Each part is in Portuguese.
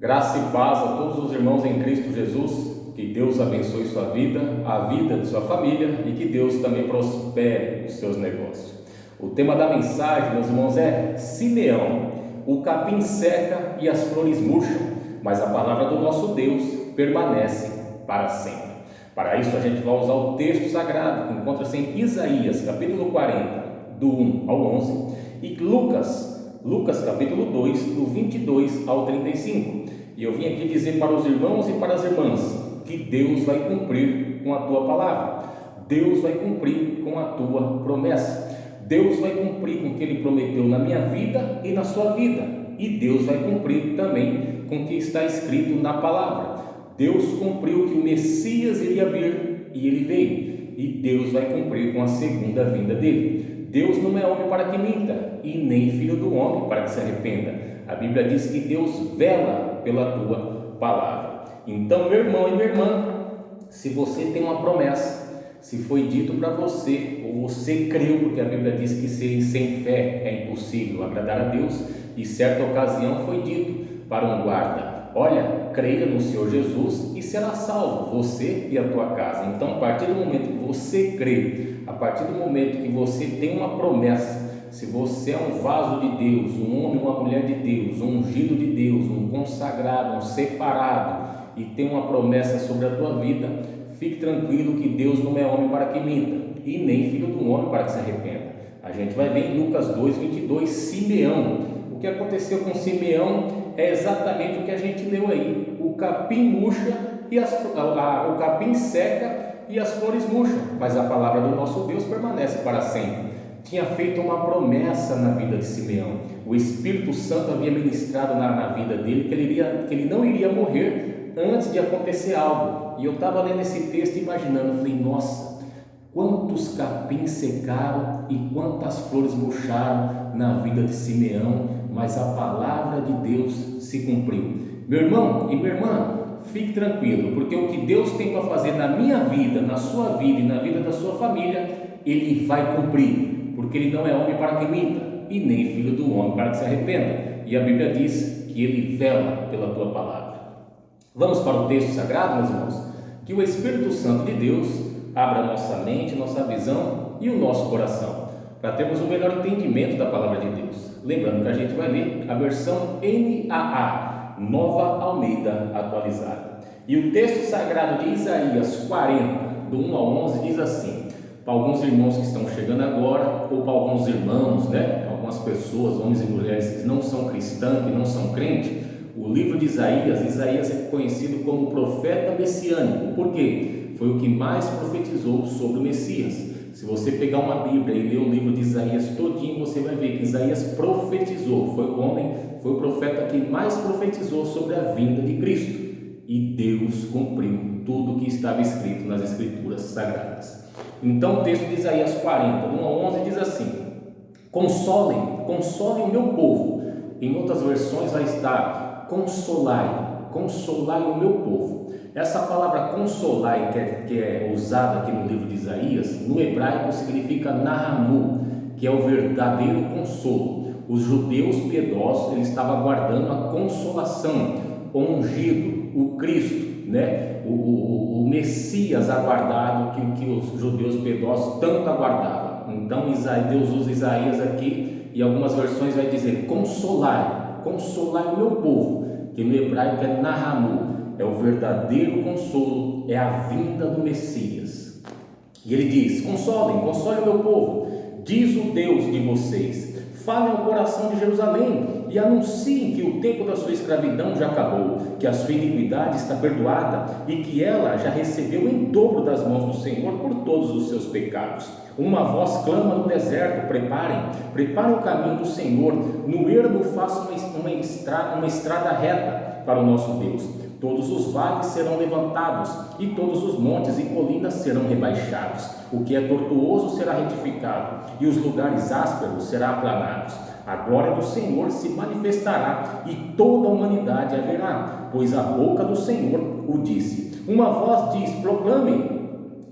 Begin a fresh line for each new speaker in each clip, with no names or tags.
Graça e paz a todos os irmãos em Cristo Jesus. Que Deus abençoe sua vida, a vida de sua família e que Deus também prospere os seus negócios. O tema da mensagem, meus irmãos, é Simeão. O capim seca e as flores murcham, mas a palavra do nosso Deus permanece para sempre. Para isso a gente vai usar o texto sagrado que encontra-se em Isaías, capítulo 40, do 1 ao 11, e Lucas capítulo 2, do 22 ao 35. E eu vim aqui dizer para os irmãos e para as irmãs que Deus vai cumprir com a tua palavra. Deus vai cumprir com a tua promessa. Deus vai cumprir com o que Ele prometeu na minha vida e na sua vida. E Deus vai cumprir também com o que está escrito na palavra. Deus cumpriu que o Messias iria vir e Ele veio. E Deus vai cumprir com a segunda vinda dele. Deus não é homem para que minta, e nem filho do homem para que se arrependa. A Bíblia diz que Deus vela pela tua palavra. Então, meu irmão e minha irmã, se você tem uma promessa, se foi dito para você, ou você creu, porque a Bíblia diz que sem fé é impossível agradar a Deus, e certa ocasião foi dito para um guarda: olha, creia no Senhor Jesus e será salvo, você e a tua casa. Então, a partir do momento que você crê, a partir do momento que você tem uma promessa, se você é um vaso de Deus, um homem, uma mulher de Deus, um ungido de Deus, um consagrado, um separado, e tem uma promessa sobre a tua vida, fique tranquilo que Deus não é homem para que minta, e nem filho do homem para que se arrependa. A gente vai ver em Lucas 2, 22, Simeão. O que aconteceu com Simeão é exatamente o que a gente leu aí: o capim murcha e o capim seca e as flores murcham, mas a palavra do nosso Deus permanece para sempre. Tinha feito uma promessa na vida de Simeão. O Espírito Santo havia ministrado na vida dele que ele não iria morrer antes de acontecer algo. E eu estava lendo esse texto e imaginando, falei: nossa, quantos capins secaram e quantas flores murcharam na vida de Simeão, mas a palavra de Deus se cumpriu. Meu irmão e minha irmã, fique tranquilo, porque o que Deus tem para fazer na minha vida, na sua vida e na vida da sua família, Ele vai cumprir, porque Ele não é homem para que minta, e nem filho do homem para que se arrependa. E a Bíblia diz que Ele vela pela tua palavra. Vamos para o texto sagrado, meus irmãos? Que o Espírito Santo de Deus abra nossa mente, nossa visão e o nosso coração, para termos o melhor entendimento da palavra de Deus. Lembrando que a gente vai ler a versão NAA, Nova Almeida Atualizada. E o texto sagrado de Isaías 40, do 1 ao 11, diz assim: para alguns irmãos que estão chegando agora, ou para alguns irmãos, algumas pessoas, homens e mulheres que não são cristãos, que não são crentes, o livro de Isaías é conhecido como profeta messiânico. Por quê? Foi o que mais profetizou sobre o Messias. Se você pegar uma Bíblia e ler o livro de Isaías todinho, você vai ver que Isaías profetizou, foi o profeta que mais profetizou sobre a vinda de Cristo, e Deus cumpriu tudo o que estava escrito nas Escrituras Sagradas. Então o texto de Isaías 40, 1 a 11 diz assim: consolem o meu povo. Em outras versões vai estar consolai o meu povo. Essa palavra consolai, que é usada aqui no livro de Isaías, no hebraico significa nahamu, que é o verdadeiro consolo. Os judeus piedosos, eles estavam aguardando a consolação, o ungido, o Cristo, o Messias aguardado, que os judeus piedosos tanto aguardavam. Então Deus usa Isaías aqui, e algumas versões vai dizer consolai o meu povo, que no hebraico é nahamu, é o verdadeiro consolo, é a vinda do Messias. E ele diz: consolem o meu povo, diz o Deus de vocês, falem ao coração de Jerusalém e anunciem que o tempo da sua escravidão já acabou, que a sua iniquidade está perdoada e que ela já recebeu em dobro das mãos do Senhor por todos os seus pecados. Uma voz clama no deserto: preparem o caminho do Senhor, no ermo façam uma estrada reta para o nosso Deus. Todos os vales serão levantados e todos os montes e colinas serão rebaixados. O que é tortuoso será retificado e os lugares ásperos serão aplanados. A glória do Senhor se manifestará e toda a humanidade a verá, pois a boca do Senhor o disse. Uma voz diz: proclame.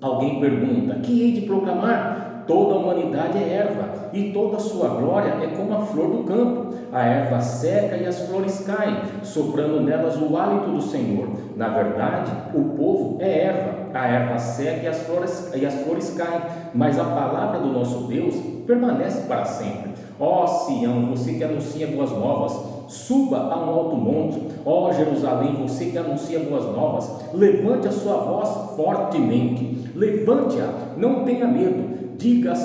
Alguém pergunta: que hei de proclamar? toda a humanidade é erva, e toda a sua glória é como a flor do campo. A erva seca e as flores caem, soprando nelas o hálito do Senhor. Na verdade, o povo é erva, a erva seca e as flores caem, mas a palavra do nosso Deus permanece para sempre. Ó Sião, você que anuncia boas novas, suba a um alto monte. Ó Jerusalém, você que anuncia boas novas, levante a sua voz fortemente, levante-a, não tenha medo. Diga às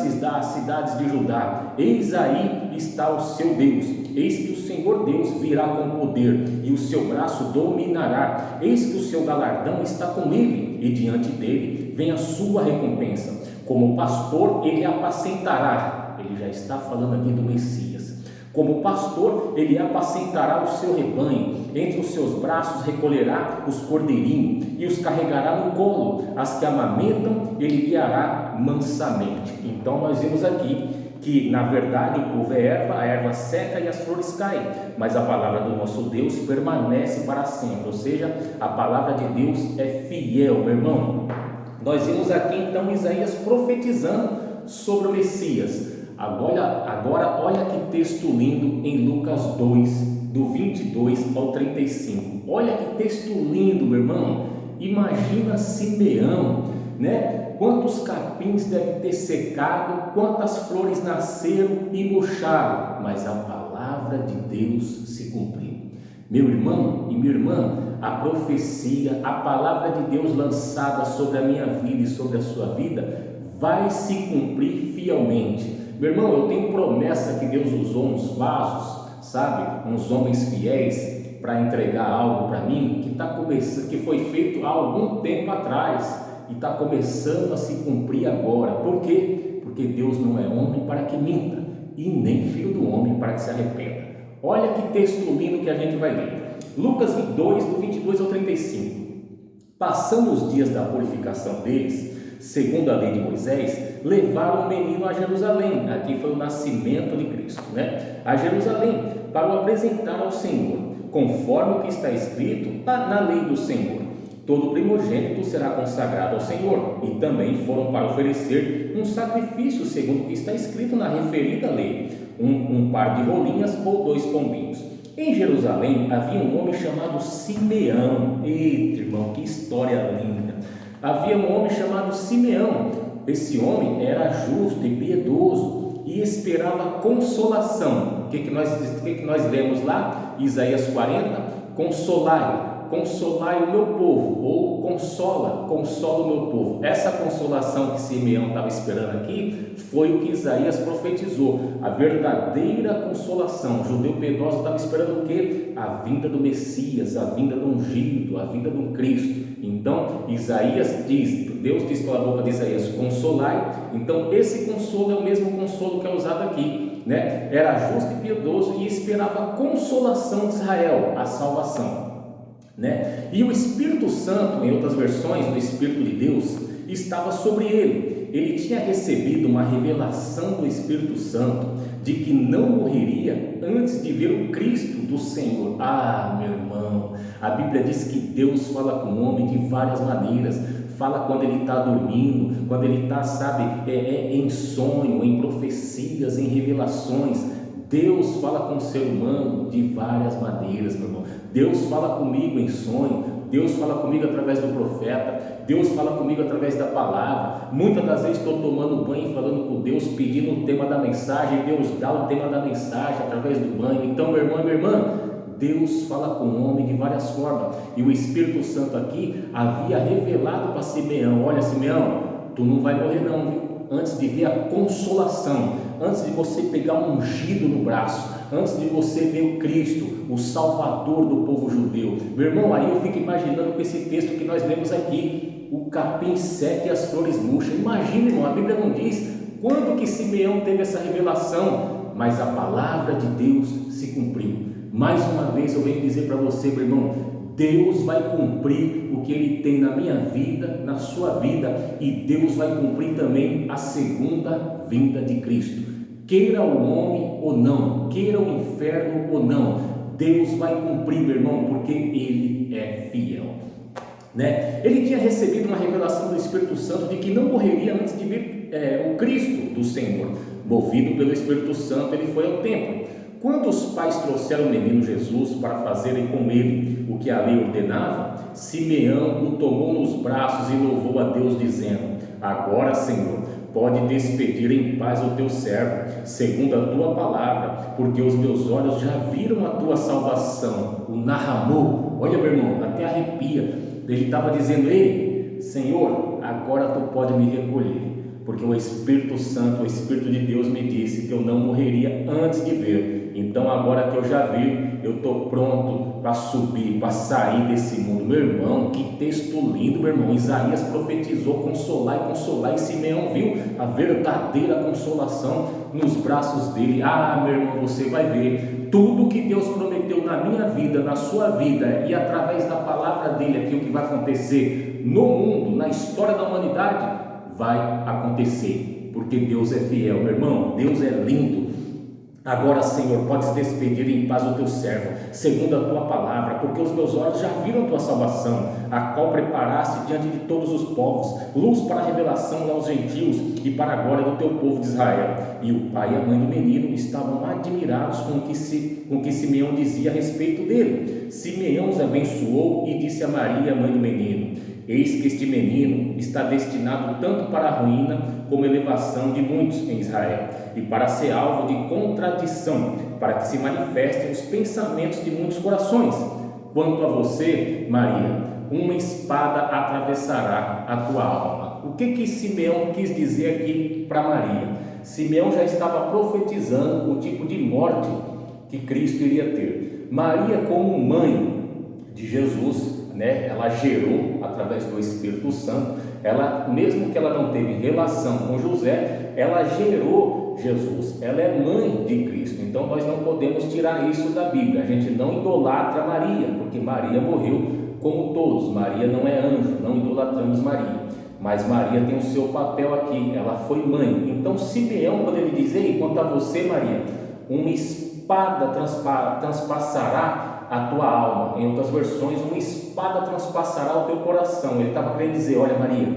cidades de Judá: eis aí está o seu Deus, eis que o Senhor Deus virá com poder, e o seu braço dominará, eis que o seu galardão está com ele, e diante dele vem a sua recompensa. Como pastor ele apacentará, ele já está falando aqui do Messias. Como pastor, ele apacentará o seu rebanho, entre os seus braços recolherá os cordeirinhos e os carregará no colo, as que amamentam ele guiará mansamente. Então nós vimos aqui que na verdade o povo é erva, a erva seca e as flores caem, mas a palavra do nosso Deus permanece para sempre, ou seja, a palavra de Deus é fiel, meu irmão. Nós vimos aqui então Isaías profetizando sobre o Messias. Agora olha que texto lindo em Lucas 2, do 22 ao 35. Olha que texto lindo, meu irmão. Imagina Simeão, né? Quantos capins devem ter secado, quantas flores nasceram e murcharam, mas a palavra de Deus se cumpriu. Meu irmão e minha irmã, a profecia, a palavra de Deus lançada sobre a minha vida e sobre a sua vida vai se cumprir fielmente. Meu irmão, eu tenho promessa que Deus usou uns vasos, sabe, uns homens fiéis para entregar algo para mim que foi feito há algum tempo atrás e está começando a se cumprir agora. Por quê? Porque Deus não é homem para que minta e nem filho do homem para que se arrependa. Olha que texto lindo que a gente vai ler. Lucas 2, do 22 ao 35. Passando os dias da purificação deles, segundo a lei de Moisés, levaram o menino a Jerusalém. Aqui foi o nascimento de Cristo, né? A Jerusalém, para o apresentar ao Senhor, conforme o que está escrito na lei do Senhor. Todo primogênito será consagrado ao Senhor, e também foram para oferecer um sacrifício segundo o que está escrito na referida lei, um par de rolinhas ou 2 pombinhos. Em Jerusalém havia um homem chamado Simeão. Eita, irmão, que história linda! Havia um homem chamado Simeão. Esse homem era justo e piedoso e esperava consolação. O que nós lemos lá? Isaías 40, consolai o meu povo, ou consola o meu povo. Essa consolação que Simeão estava esperando aqui foi o que Isaías profetizou, a verdadeira consolação. O judeu piedoso estava esperando o quê? A vinda do Messias, a vinda do ungido, a vinda do Cristo. Então Deus diz pela boca de Isaías: consolai. Então esse consolo é o mesmo consolo que é usado aqui, né? Era justo e piedoso e esperava a consolação de Israel, a salvação, né? E o Espírito Santo, em outras versões, o Espírito de Deus estava sobre ele. Ele tinha recebido uma revelação do Espírito Santo de que não morreria antes de ver o Cristo do Senhor. Ah, meu irmão, a Bíblia diz que Deus fala com o homem de várias maneiras. Fala quando ele está dormindo, quando ele está, em sonho, em profecias, em revelações. Deus fala com o ser humano de várias maneiras, meu irmão. Deus fala comigo em sonho, Deus fala comigo através do profeta, Deus fala comigo através da palavra. Muitas das vezes estou tomando banho e falando com Deus, pedindo o tema da mensagem. Deus dá o tema da mensagem através do banho. Então, meu irmão e minha irmã, Deus fala com o homem de várias formas, e o Espírito Santo aqui havia revelado para Simeão: olha, Simeão, tu não vai morrer não, viu? Antes de ver a consolação, antes de você pegar um ungido no braço, antes de você ver o Cristo, o Salvador do povo judeu. Meu irmão, aí eu fico imaginando com esse texto que nós lemos aqui: o capim seca e as flores murcham. Imagina, irmão, a Bíblia não diz quando que Simeão teve essa revelação, mas a palavra de Deus se cumpriu. Mais uma vez eu venho dizer para você, meu irmão, Deus vai cumprir o que Ele tem na minha vida, na sua vida, e Deus vai cumprir também a segunda vinda de Cristo. Queira o homem ou não, queira o inferno ou não, Deus vai cumprir, meu irmão, porque Ele é fiel. né? Ele tinha recebido uma revelação do Espírito Santo de que não morreria antes de ver o Cristo do Senhor. Movido pelo Espírito Santo, ele foi ao templo. Quando os pais trouxeram o menino Jesus para fazerem com ele o que a lei ordenava, Simeão o tomou nos braços e louvou a Deus, dizendo: agora, Senhor, pode despedir em paz o teu servo, segundo a tua palavra, porque os meus olhos já viram a tua salvação. O narramou, olha meu irmão, até arrepia. Ele estava dizendo: ei, Senhor, agora tu pode me recolher, porque o Espírito Santo, o Espírito de Deus me disse que eu não morreria antes de ver. Então agora que eu já vi, eu estou pronto para subir, para sair desse mundo. Meu irmão, que texto lindo, meu irmão. Isaías profetizou: consolar, e Simeão viu a verdadeira consolação nos braços dele. Ah, meu irmão, você vai ver tudo que Deus prometeu na minha vida, na sua vida, e através da palavra dele aqui, o que vai acontecer no mundo, na história da humanidade, vai acontecer, porque Deus é fiel, meu irmão. Deus é lindo. Agora, Senhor, podes despedir em paz o teu servo, segundo a tua palavra, porque os meus olhos já viram a tua salvação, a qual preparaste diante de todos os povos, luz para a revelação aos gentios e para a glória do teu povo de Israel. E o pai e a mãe do menino estavam admirados com o que Simeão dizia a respeito dele. Simeão os abençoou e disse a Maria, mãe do menino: eis que este menino está destinado tanto para a ruína como elevação de muitos em Israel, e para ser alvo de contradição, para que se manifestem os pensamentos de muitos corações. Quanto a você, Maria, uma espada atravessará a tua alma. O que Simeão quis dizer aqui para Maria? Simeão já estava profetizando o tipo de morte que Cristo iria ter. Maria, como mãe de Jesus, né, ela gerou através do Espírito Santo. Ela, mesmo que ela não teve relação com José, ela gerou Jesus. Ela é mãe de Cristo. Então nós não podemos tirar isso da Bíblia. A gente não idolatra Maria, porque Maria morreu como todos. Maria não é anjo, não idolatramos Maria, mas Maria tem o seu papel aqui. Ela foi mãe. Então Simeão, quando ele diz: ei, quanto a você, Maria, uma espada transpassará a tua alma. Em outras versões, uma espada transpassará o teu coração. Ele estava querendo dizer: olha, Maria,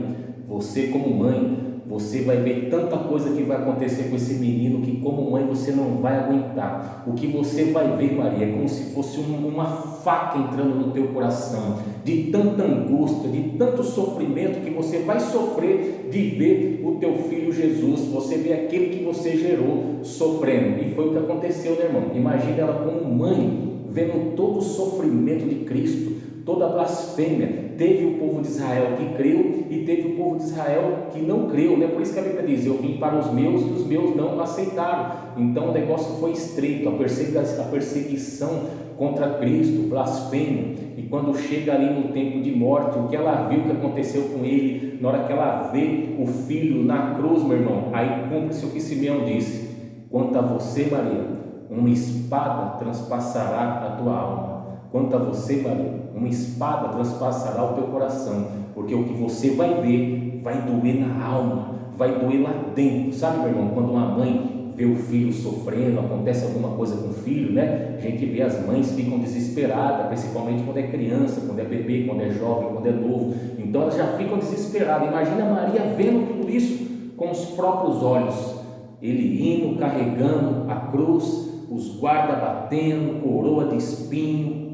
você como mãe, você vai ver tanta coisa que vai acontecer com esse menino que como mãe você não vai aguentar. O que você vai ver, Maria, é como se fosse uma faca entrando no teu coração, de tanta angústia, de tanto sofrimento que você vai sofrer de ver o teu filho Jesus. Você vê aquele que você gerou sofrendo. E foi o que aconteceu, né, irmão? Imagina ela como mãe, vendo todo o sofrimento de Cristo, toda a blasfêmia. Teve o povo de Israel que creu e teve o povo de Israel que não creu, né? Por isso que a Bíblia diz: eu vim para os meus e os meus não aceitaram. Então o negócio foi estreito, a perseguição contra Cristo, blasfêmia. E quando chega ali no tempo de morte, o que ela viu que aconteceu com ele, na hora que ela vê o filho na cruz, meu irmão, aí cumpre-se o que Simeão disse: quanto a você, Maria, uma espada transpassará a tua alma. Quanto a você, Maria, uma espada transpassará o teu coração, porque o que você vai ver vai doer na alma, vai doer lá dentro. Sabe, meu irmão, quando uma mãe vê o filho sofrendo, acontece alguma coisa com o filho, né? A gente vê, as mães ficam desesperadas, principalmente quando é criança, quando é bebê, quando é jovem, quando é novo. Então elas já ficam desesperadas. Imagina Maria vendo tudo isso com os próprios olhos. Ele indo, carregando a cruz, os guardas batendo, coroa de espinho,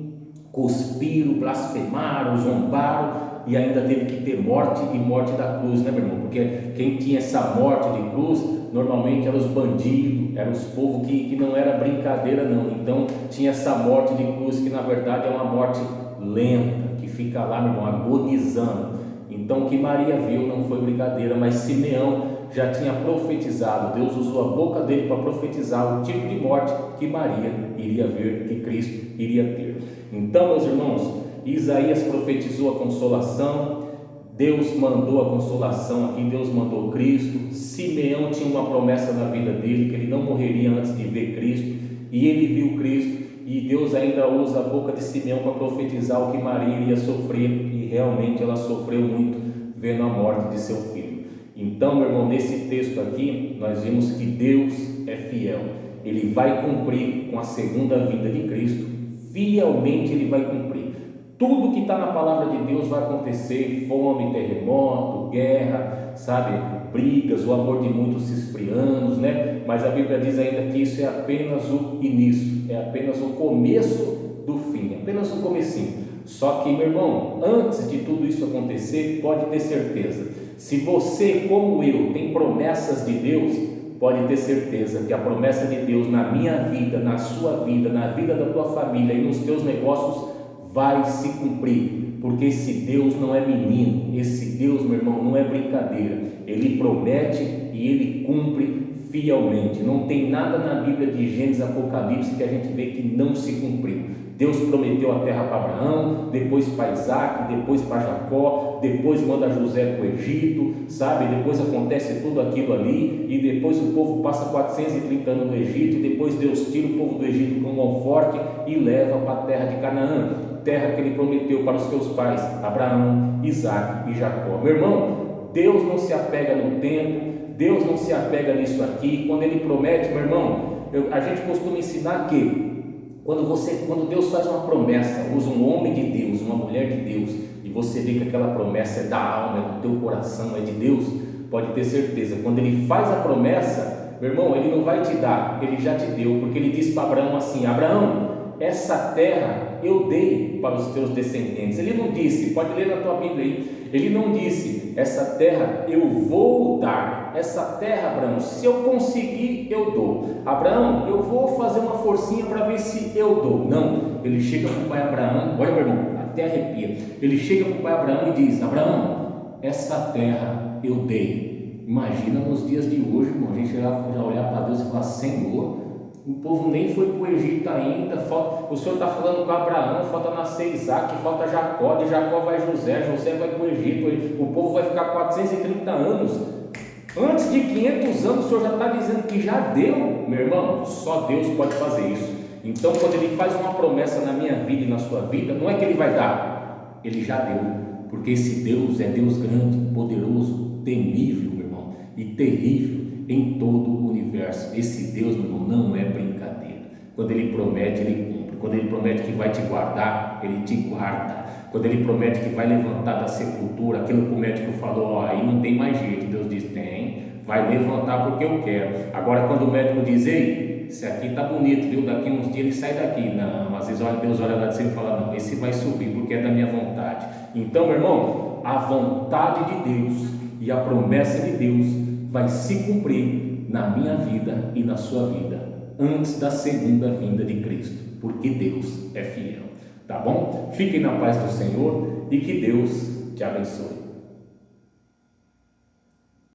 cuspiram, blasfemaram, zombaram, e ainda teve que ter morte e morte da cruz, né, meu irmão? Porque quem tinha essa morte de cruz, normalmente eram os bandidos, eram os povos que não era brincadeira não. Então tinha essa morte de cruz, que na verdade é uma morte lenta, que fica lá, meu irmão, agonizando. Então o que Maria viu não foi brincadeira, mas Simeão já tinha profetizado. Deus usou a boca dele para profetizar o tipo de morte que Maria iria ver, que Cristo iria ter. Então, meus irmãos, Isaías profetizou a consolação, Deus mandou a consolação aqui, Deus mandou Cristo. Simeão tinha uma promessa na vida dele, que ele não morreria antes de ver Cristo, e ele viu Cristo, e Deus ainda usa a boca de Simeão para profetizar o que Maria iria sofrer, e realmente ela sofreu muito vendo a morte de seu filho. Então, meu irmão, nesse texto aqui, nós vimos que Deus é fiel. Ele vai cumprir com a segunda vinda de Cristo, fielmente ele vai cumprir. Tudo que está na palavra de Deus vai acontecer: fome, terremoto, guerra, sabe, brigas, o amor de muitos se esfriando, né? Mas a Bíblia diz ainda que isso é apenas o início, é apenas o começo do fim, apenas o comecinho. Só que, meu irmão, antes de tudo isso acontecer, pode ter certeza, se você, como eu, tem promessas de Deus, pode ter certeza que a promessa de Deus na minha vida, na sua vida, na vida da tua família e nos teus negócios vai se cumprir, porque esse Deus não é menino, esse Deus, meu irmão, não é brincadeira. Ele promete e ele cumpre fielmente. Não tem nada na Bíblia de Gênesis, Apocalipse que a gente vê que não se cumpriu. Deus prometeu a terra para Abraão, depois para Isaac, depois para Jacó, depois manda José para o Egito, sabe? Depois acontece tudo aquilo ali, e depois o povo passa 430 anos no Egito, e depois Deus tira o povo do Egito com mão forte e leva para a terra de Canaã, terra que ele prometeu para os seus pais, Abraão, Isaac e Jacó. Meu irmão, Deus não se apega no tempo, Deus não se apega nisso aqui. Quando ele promete, meu irmão, a gente costuma ensinar que quando Deus faz uma promessa, usa um homem de Deus, uma mulher de Deus, e você vê que aquela promessa é da alma, é do teu coração, é de Deus, pode ter certeza, quando ele faz a promessa, meu irmão, ele não vai te dar, ele já te deu, porque ele disse para Abraão assim: Abraão, essa terra eu dei para os teus descendentes. Ele não disse, pode ler na tua Bíblia aí, ele não disse, essa terra eu vou dar, essa terra, Abraão, se eu conseguir eu dou. Abraão, eu vou fazer uma forcinha para ver se eu dou. Não, ele chega para o pai Abraão, olha, meu irmão, até arrepia. Ele chega para o pai Abraão e diz: Abraão, essa terra eu dei. Imagina nos dias de hoje, irmão, a gente já olhar para Deus e falar: Senhor, o povo nem foi para o Egito ainda, o Senhor está falando com Abraão, falta nascer Isaac, falta Jacó, de Jacó vai José, José vai para o Egito, o povo vai ficar 430 anos, antes de 500 anos o Senhor já está dizendo que já deu. Meu irmão, só Deus pode fazer isso. Então, quando Ele faz uma promessa na minha vida e na sua vida, não é que Ele vai dar, Ele já deu, porque esse Deus é Deus grande, poderoso, temível, meu irmão, e terrível em todo o universo. Esse Deus, meu irmão, não é brincadeira. Quando Ele promete, Ele cumpre. Quando Ele promete que vai te guardar, Ele te guarda. Quando Ele promete que vai levantar da sepultura, aquilo que o médico falou: ó, aí não tem mais jeito, Deus diz: tem, vai levantar porque eu quero. Agora, quando o médico diz: ei, esse aqui está bonito, viu? Daqui uns dias ele sai daqui. Não, às vezes Deus olha lá de cima e fala: não, esse vai subir porque é da minha vontade. Então, meu irmão, a vontade de Deus e a promessa de Deus vai se cumprir na minha vida e na sua vida antes da segunda vinda de Cristo, porque Deus é fiel. Tá bom? Fiquem na paz do Senhor e que Deus te abençoe.